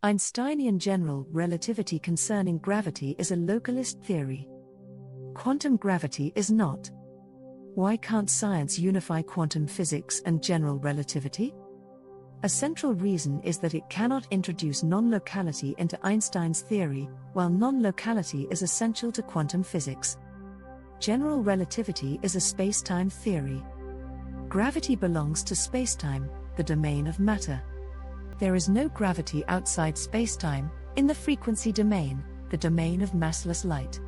Einsteinian general relativity concerning gravity is a localist theory. Quantum gravity is not. Why can't science unify quantum physics and general relativity? A central reason is that it cannot introduce non-locality into Einstein's theory, while non-locality is essential to quantum physics. General relativity is a space-time theory. Gravity belongs to space-time, the domain of matter. There is no gravity outside spacetime, in the frequency domain, the domain of massless light.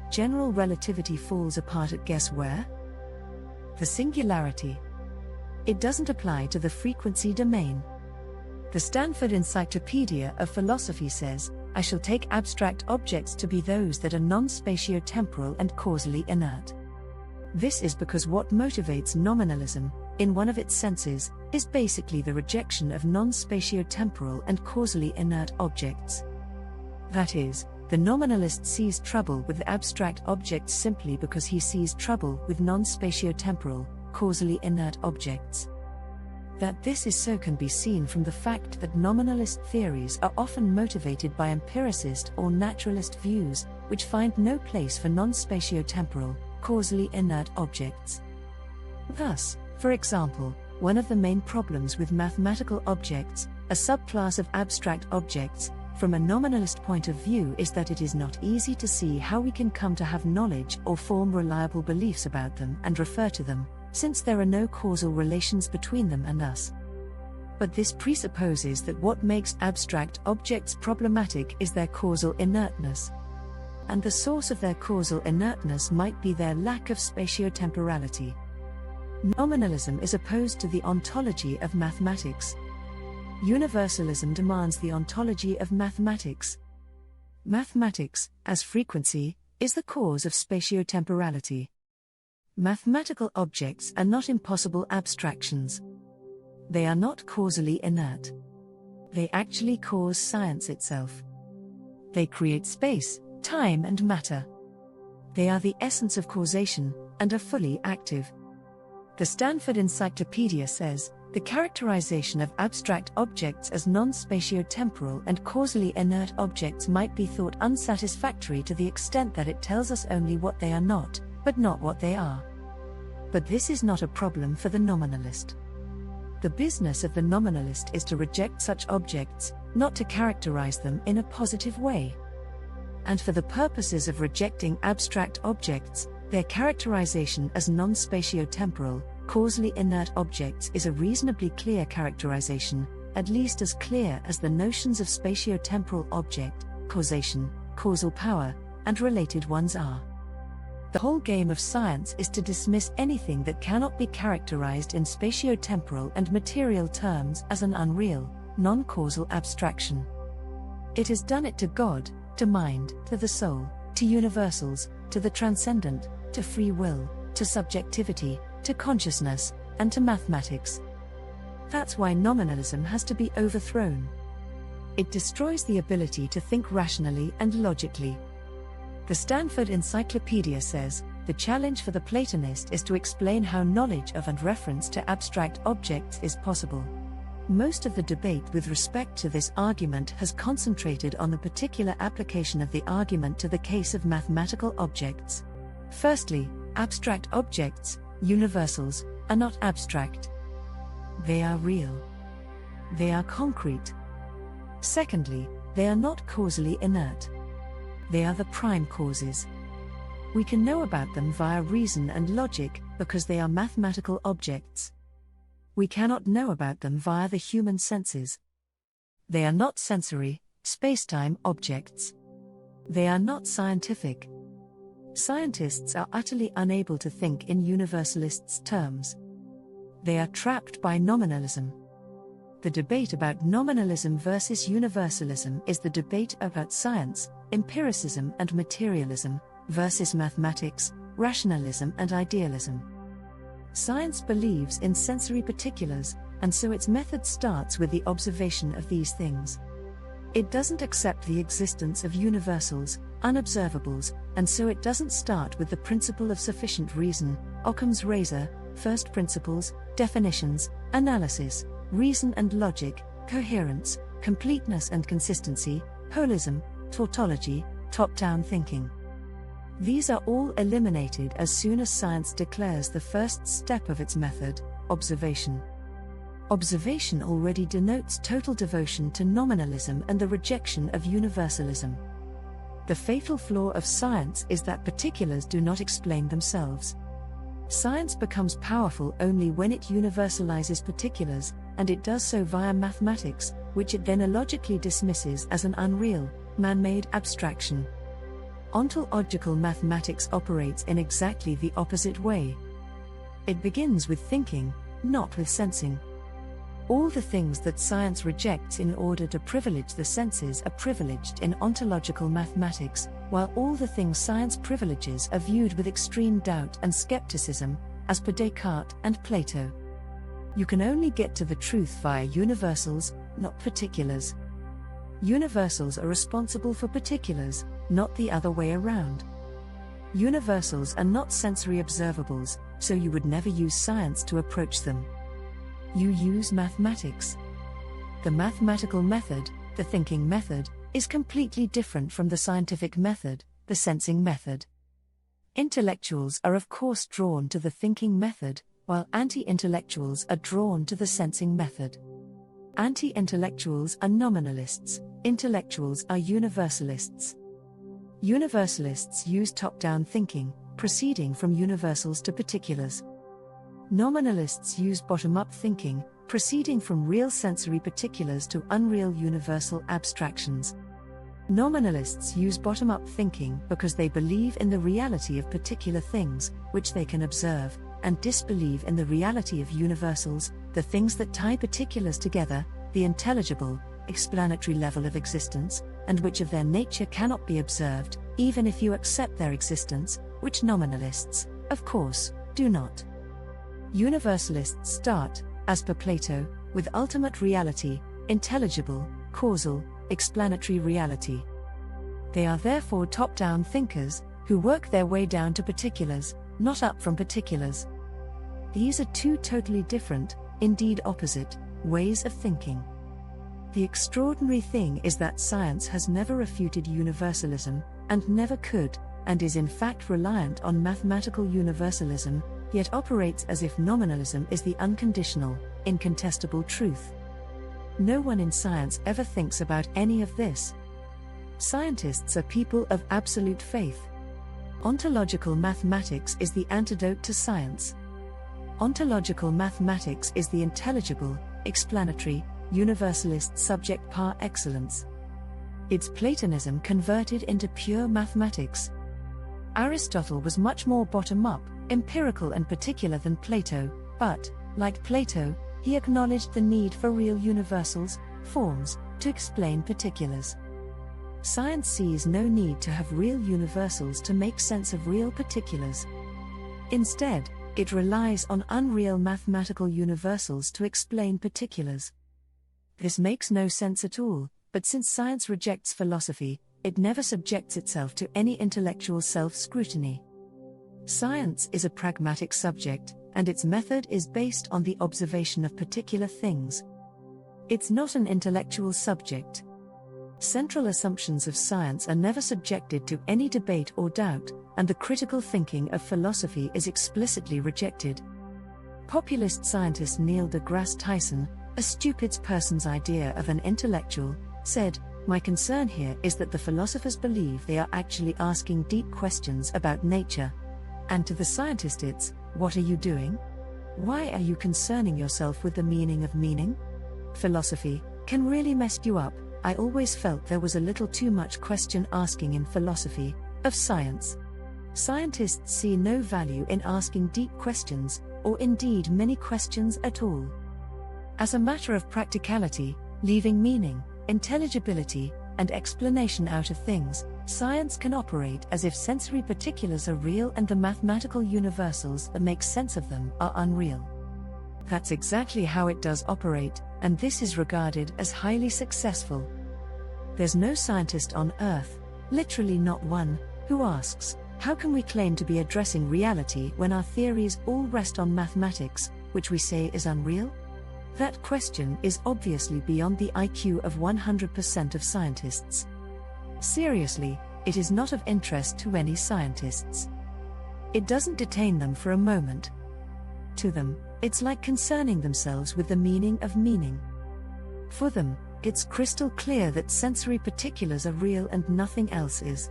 General relativity falls apart at guess where? The singularity. It doesn't apply to the frequency domain. The Stanford Encyclopedia of Philosophy says, "I shall take abstract objects to be those that are non-spatiotemporal and causally inert." This is because what motivates nominalism, in one of its senses, is basically the rejection of non-spatiotemporal and causally inert objects. That is, the nominalist sees trouble with abstract objects simply because he sees trouble with non-spatiotemporal, causally inert objects. That this is so can be seen from the fact that nominalist theories are often motivated by empiricist or naturalist views, which find no place for non-spatiotemporal, causally inert objects. Thus, for example, one of the main problems with mathematical objects, a subclass of abstract objects, from a nominalist point of view is that it is not easy to see how we can come to have knowledge or form reliable beliefs about them and refer to them, since there are no causal relations between them and us. But this presupposes that what makes abstract objects problematic is their causal inertness. And the source of their causal inertness might be their lack of spatiotemporality. Nominalism is opposed to the ontology of mathematics. Universalism demands the ontology of mathematics. Mathematics, as frequency, is the cause of spatiotemporality. Mathematical objects are not impossible abstractions. They are not causally inert. They actually cause science itself. They create space, time and matter. They are the essence of causation, and are fully active. The Stanford Encyclopedia says, "The characterization of abstract objects as non-spatiotemporal and causally inert objects might be thought unsatisfactory to the extent that it tells us only what they are not, but not what they are." But this is not a problem for the nominalist. The business of the nominalist is to reject such objects, not to characterize them in a positive way. And for the purposes of rejecting abstract objects, their characterization as non-spatiotemporal, causally inert objects is a reasonably clear characterization, at least as clear as the notions of spatiotemporal object, causation, causal power, and related ones are. The whole game of science is to dismiss anything that cannot be characterized in spatiotemporal and material terms as an unreal, non-causal abstraction. It has done it to God, to mind, to the soul, to universals, to the transcendent, to free will, to subjectivity, to consciousness, and to mathematics. That's why nominalism has to be overthrown. It destroys the ability to think rationally and logically. The Stanford Encyclopedia says, "The challenge for the Platonist is to explain how knowledge of and reference to abstract objects is possible." Most of the debate with respect to this argument has concentrated on the particular application of the argument to the case of mathematical objects. Firstly, abstract objects, universals, are not abstract. They are real. They are concrete. Secondly, they are not causally inert. They are the prime causes. We can know about them via reason and logic, because they are mathematical objects. We cannot know about them via the human senses. They are not sensory, spacetime objects. They are not scientific. Scientists are utterly unable to think in universalists' terms. They are trapped by nominalism. The debate about nominalism versus universalism is the debate about science, empiricism and materialism, versus mathematics, rationalism and idealism. Science believes in sensory particulars, and so its method starts with the observation of these things. It doesn't accept the existence of universals, unobservables, and so it doesn't start with the principle of sufficient reason, Occam's razor, first principles, definitions, analysis, reason and logic, coherence, completeness and consistency, holism, tautology, top-down thinking. These are all eliminated as soon as science declares the first step of its method, observation. Observation already denotes total devotion to nominalism and the rejection of universalism. The fatal flaw of science is that particulars do not explain themselves. Science becomes powerful only when it universalizes particulars, and it does so via mathematics, which it then illogically dismisses as an unreal, man-made abstraction. Ontological mathematics operates in exactly the opposite way. It begins with thinking, not with sensing. All the things that science rejects in order to privilege the senses are privileged in ontological mathematics, while all the things science privileges are viewed with extreme doubt and skepticism, as per Descartes and Plato. You can only get to the truth via universals, not particulars. Universals are responsible for particulars, not the other way around. Universals are not sensory observables, so you would never use science to approach them. You use mathematics. The mathematical method, the thinking method, is completely different from the scientific method, the sensing method. Intellectuals are of course drawn to the thinking method, while anti-intellectuals are drawn to the sensing method. Anti-intellectuals are nominalists, intellectuals are universalists. Universalists use top-down thinking, proceeding from universals to particulars. Nominalists use bottom-up thinking, proceeding from real sensory particulars to unreal universal abstractions. Nominalists use bottom-up thinking because they believe in the reality of particular things, which they can observe, and disbelieve in the reality of universals, the things that tie particulars together, the intelligible, explanatory level of existence, and which of their nature cannot be observed, even if you accept their existence, which nominalists, of course, do not. Universalists start, as per Plato, with ultimate reality, intelligible, causal, explanatory reality. They are therefore top-down thinkers, who work their way down to particulars, not up from particulars. These are two totally different, indeed opposite, ways of thinking. The extraordinary thing is that science has never refuted universalism, and never could, and is in fact reliant on mathematical universalism, yet operates as if nominalism is the unconditional, incontestable truth. No one in science ever thinks about any of this. Scientists are people of absolute faith. Ontological mathematics is the antidote to science. Ontological mathematics is the intelligible, explanatory, universalist subject par excellence. It's Platonism converted into pure mathematics. Aristotle was much more bottom-up, empirical and particular than Plato, but, like Plato, he acknowledged the need for real universals, forms, to explain particulars. Science sees no need to have real universals to make sense of real particulars. Instead, it relies on unreal mathematical universals to explain particulars. This makes no sense at all, but since science rejects philosophy, it never subjects itself to any intellectual self-scrutiny. Science is a pragmatic subject, and its method is based on the observation of particular things. It's not an intellectual subject. Central assumptions of science are never subjected to any debate or doubt, and the critical thinking of philosophy is explicitly rejected. Populist scientist Neil deGrasse Tyson, a stupid person's idea of an intellectual, said, "My concern here is that the philosophers believe they are actually asking deep questions about nature. And to the scientist it's, what are you doing? Why are you concerning yourself with the meaning of meaning? Philosophy can really mess you up." I always felt there was a little too much question asking in philosophy, of science. Scientists see no value in asking deep questions, or indeed many questions at all. As a matter of practicality, leaving meaning, intelligibility, and explanation out of things, science can operate as if sensory particulars are real and the mathematical universals that make sense of them are unreal. That's exactly how it does operate, and this is regarded as highly successful. There's no scientist on Earth, literally not one, who asks, how can we claim to be addressing reality when our theories all rest on mathematics, which we say is unreal? That question is obviously beyond the IQ of 100% of scientists. Seriously, it is not of interest to any scientists. It doesn't detain them for a moment. To them, it's like concerning themselves with the meaning of meaning. For them, it's crystal clear that sensory particulars are real and nothing else is.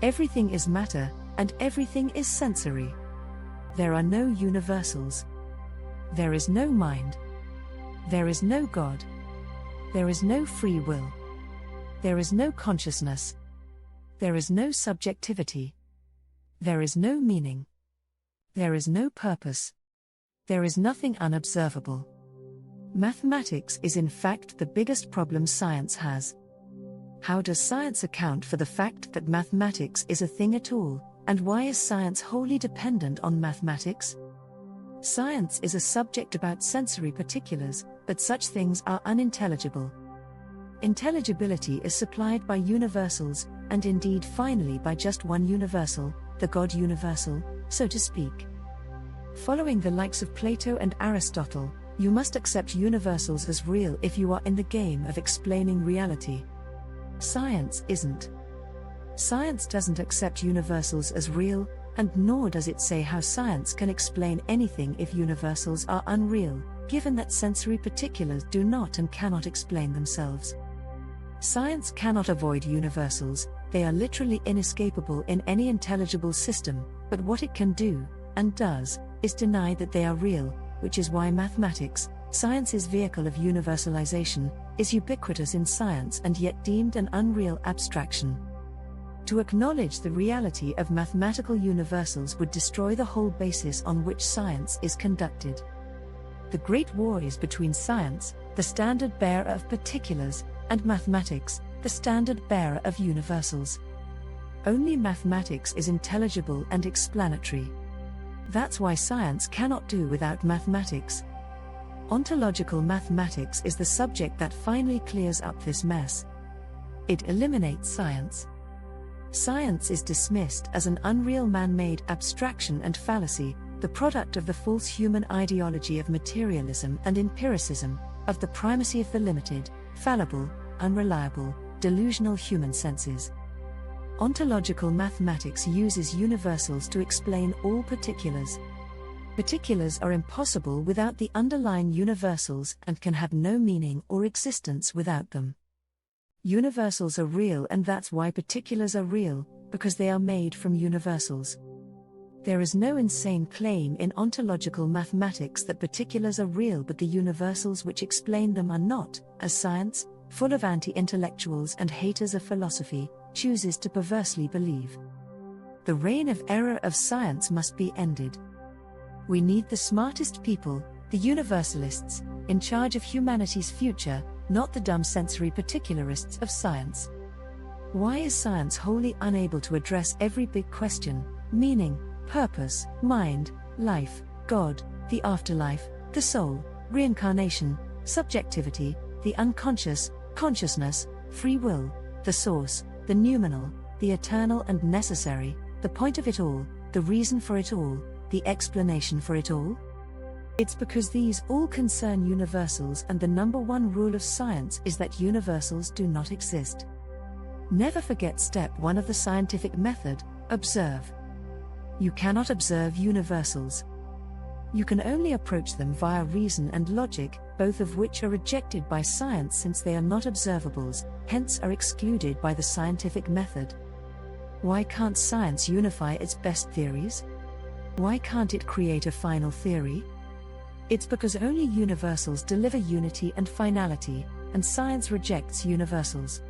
Everything is matter, and everything is sensory. There are no universals. There is no mind. There is no God. There is no free will. There is no consciousness. There is no subjectivity. There is no meaning. There is no purpose. There is nothing unobservable. Mathematics is in fact the biggest problem science has. How does science account for the fact that mathematics is a thing at all, and why is science wholly dependent on mathematics? Science is a subject about sensory particulars, but such things are unintelligible. Intelligibility is supplied by universals, and indeed finally by just one universal, the God universal, so to speak. Following the likes of Plato and Aristotle, you must accept universals as real if you are in the game of explaining reality. Science isn't. Science doesn't accept universals as real, and nor does it say how science can explain anything if universals are unreal, given that sensory particulars do not and cannot explain themselves. Science cannot avoid universals, they are literally inescapable in any intelligible system, but what it can do, and does, is deny that they are real, which is why mathematics, science's vehicle of universalization, is ubiquitous in science and yet deemed an unreal abstraction. To acknowledge the reality of mathematical universals would destroy the whole basis on which science is conducted. The great war is between science, the standard bearer of particulars, and mathematics, the standard bearer of universals. Only mathematics is intelligible and explanatory. That's why science cannot do without mathematics. Ontological mathematics is the subject that finally clears up this mess. It eliminates science. Science is dismissed as an unreal man-made abstraction and fallacy, the product of the false human ideology of materialism and empiricism, of the primacy of the limited, fallible, unreliable, delusional human senses. Ontological mathematics uses universals to explain all particulars. Particulars are impossible without the underlying universals and can have no meaning or existence without them. Universals are real, and that's why particulars are real, because they are made from universals. There is no insane claim in ontological mathematics that particulars are real but the universals which explain them are not, as science, full of anti-intellectuals and haters of philosophy, chooses to perversely believe. The reign of error of science must be ended. We need the smartest people, the universalists, in charge of humanity's future, not the dumb sensory particularists of science. Why is science wholly unable to address every big question: meaning, purpose, mind, life, God, the afterlife, the soul, reincarnation, subjectivity, the unconscious, consciousness, free will, the source, the noumenal, the eternal and necessary, the point of it all, the reason for it all, the explanation for it all? It's because these all concern universals, and the number one rule of science is that universals do not exist. Never forget step 1 of the scientific method: observe. You cannot observe universals. You can only approach them via reason and logic, both of which are rejected by science since they are not observables, hence are excluded by the scientific method. Why can't science unify its best theories? Why can't it create a final theory? It's because only universals deliver unity and finality, and science rejects universals.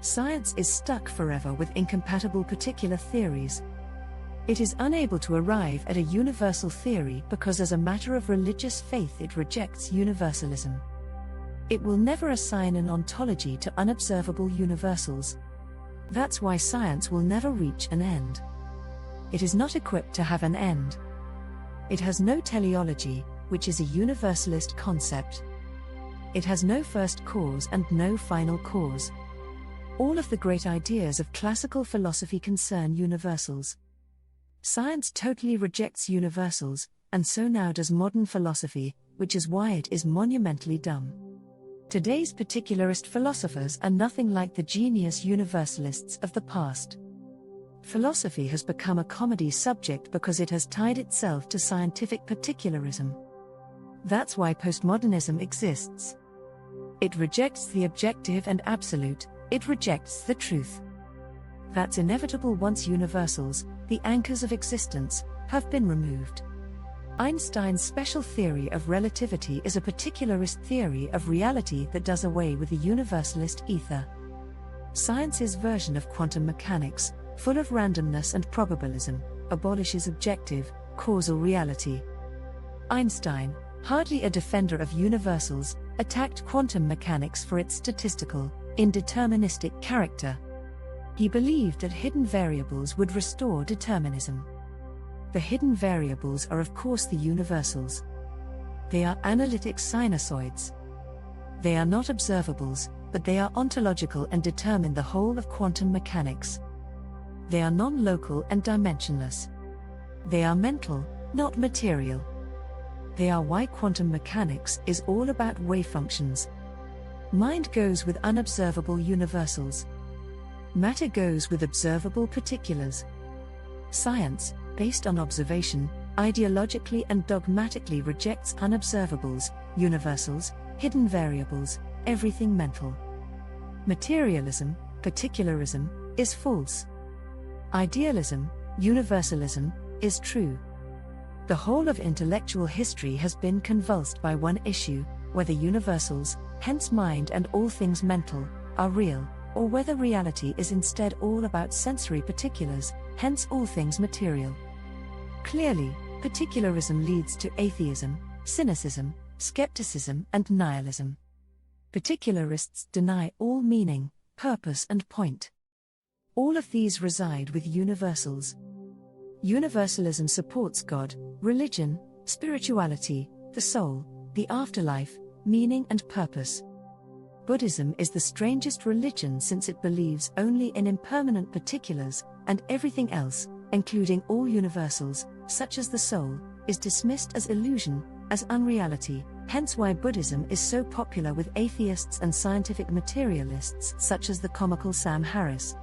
Science is stuck forever with incompatible particular theories. It is unable to arrive at a universal theory because as a matter of religious faith it rejects universalism. It will never assign an ontology to unobservable universals. That's why science will never reach an end. It is not equipped to have an end. It has no teleology, which is a universalist concept. It has no first cause and no final cause. All of the great ideas of classical philosophy concern universals. Science totally rejects universals, and so now does modern philosophy, which is why it is monumentally dumb. Today's particularist philosophers are nothing like the genius universalists of the past. Philosophy has become a comedy subject because it has tied itself to scientific particularism. That's why postmodernism exists. It rejects the objective and absolute, it rejects the truth. That's inevitable once universals, the anchors of existence, have been removed. Einstein's special theory of relativity is a particularist theory of reality that does away with the universalist ether. Science's version of quantum mechanics, full of randomness and probabilism, abolishes objective, causal reality. Einstein, hardly a defender of universals, attacked quantum mechanics for its statistical, indeterministic character. He believed that hidden variables would restore determinism. The hidden variables are of course the universals. They are analytic sinusoids. They are not observables, but they are ontological and determine the whole of quantum mechanics. They are non-local and dimensionless. They are mental, not material. They are why quantum mechanics is all about wave functions. Mind goes with unobservable universals. Matter goes with observable particulars. Science, based on observation, ideologically and dogmatically rejects unobservables, universals, hidden variables, everything mental. Materialism, particularism, is false. Idealism, universalism, is true. The whole of intellectual history has been convulsed by one issue, whether universals, hence mind and all things mental, are real, or whether reality is instead all about sensory particulars, hence all things material. Clearly, particularism leads to atheism, cynicism, skepticism and nihilism. Particularists deny all meaning, purpose and point. All of these reside with universals. Universalism supports God, religion, spirituality, the soul, the afterlife, meaning and purpose. Buddhism is the strangest religion since it believes only in impermanent particulars, and everything else, including all universals, such as the soul, is dismissed as illusion, as unreality, hence why Buddhism is so popular with atheists and scientific materialists such as the comical Sam Harris.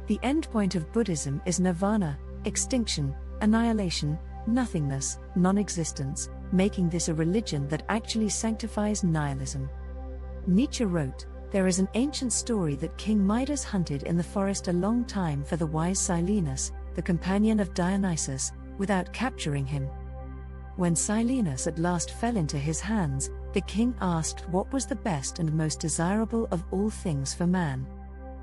The endpoint of Buddhism is nirvana, extinction, annihilation, nothingness, non-existence, making this a religion that actually sanctifies nihilism. Nietzsche wrote, "There is an ancient story that King Midas hunted in the forest a long time for the wise Silenus, the companion of Dionysus, without capturing him. When Silenus at last fell into his hands, the king asked what was the best and most desirable of all things for man.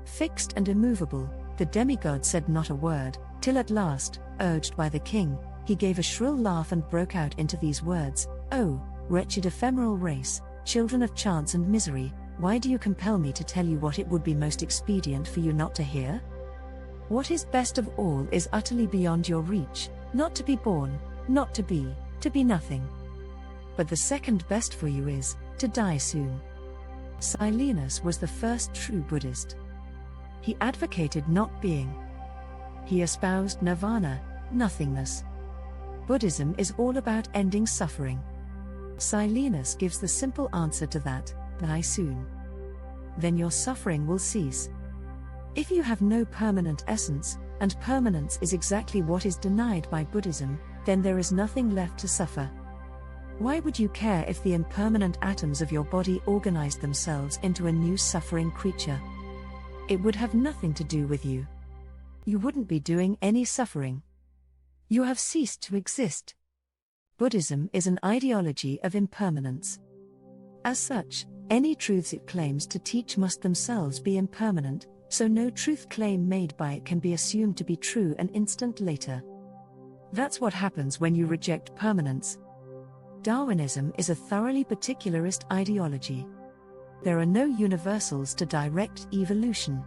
Fixed and immovable, the demigod said not a word, till at last, urged by the king, he gave a shrill laugh and broke out into these words, 'Oh, wretched ephemeral race, children of chance and misery, why do you compel me to tell you what it would be most expedient for you not to hear? What is best of all is utterly beyond your reach, not to be born, not to be nothing. But the second best for you is, to die soon.'" Silenus was the first true Buddhist. He advocated not being. He espoused nirvana, nothingness. Buddhism is all about ending suffering. Silenus gives the simple answer to that: die soon. Then your suffering will cease. If you have no permanent essence, and permanence is exactly what is denied by Buddhism, then there is nothing left to suffer. Why would you care if the impermanent atoms of your body organized themselves into a new suffering creature? It would have nothing to do with you. You wouldn't be doing any suffering. You have ceased to exist. Buddhism is an ideology of impermanence. As such, any truths it claims to teach must themselves be impermanent, so no truth claim made by it can be assumed to be true an instant later. That's what happens when you reject permanence. Darwinism is a thoroughly particularist ideology. There are no universals to direct evolution.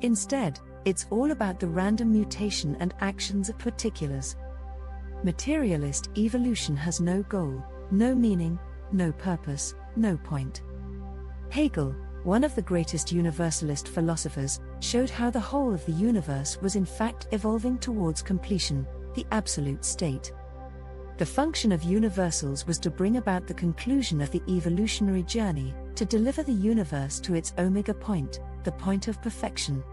Instead, it's all about the random mutation and actions of particulars. Materialist evolution has no goal, no meaning, no purpose, no point. Hegel, one of the greatest universalist philosophers, showed how the whole of the universe was in fact evolving towards completion, the absolute state. The function of universals was to bring about the conclusion of the evolutionary journey, to deliver the universe to its omega point, the point of perfection.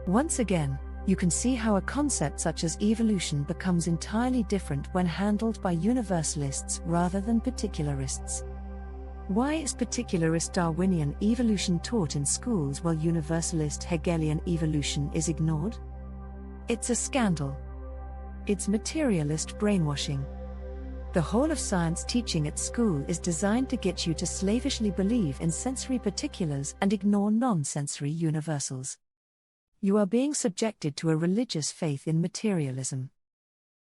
Once again, you can see how a concept such as evolution becomes entirely different when handled by universalists rather than particularists. Why is particularist Darwinian evolution taught in schools while universalist Hegelian evolution is ignored? It's a scandal. It's materialist brainwashing. The whole of science teaching at school is designed to get you to slavishly believe in sensory particulars and ignore non-sensory universals. You are being subjected to a religious faith in materialism.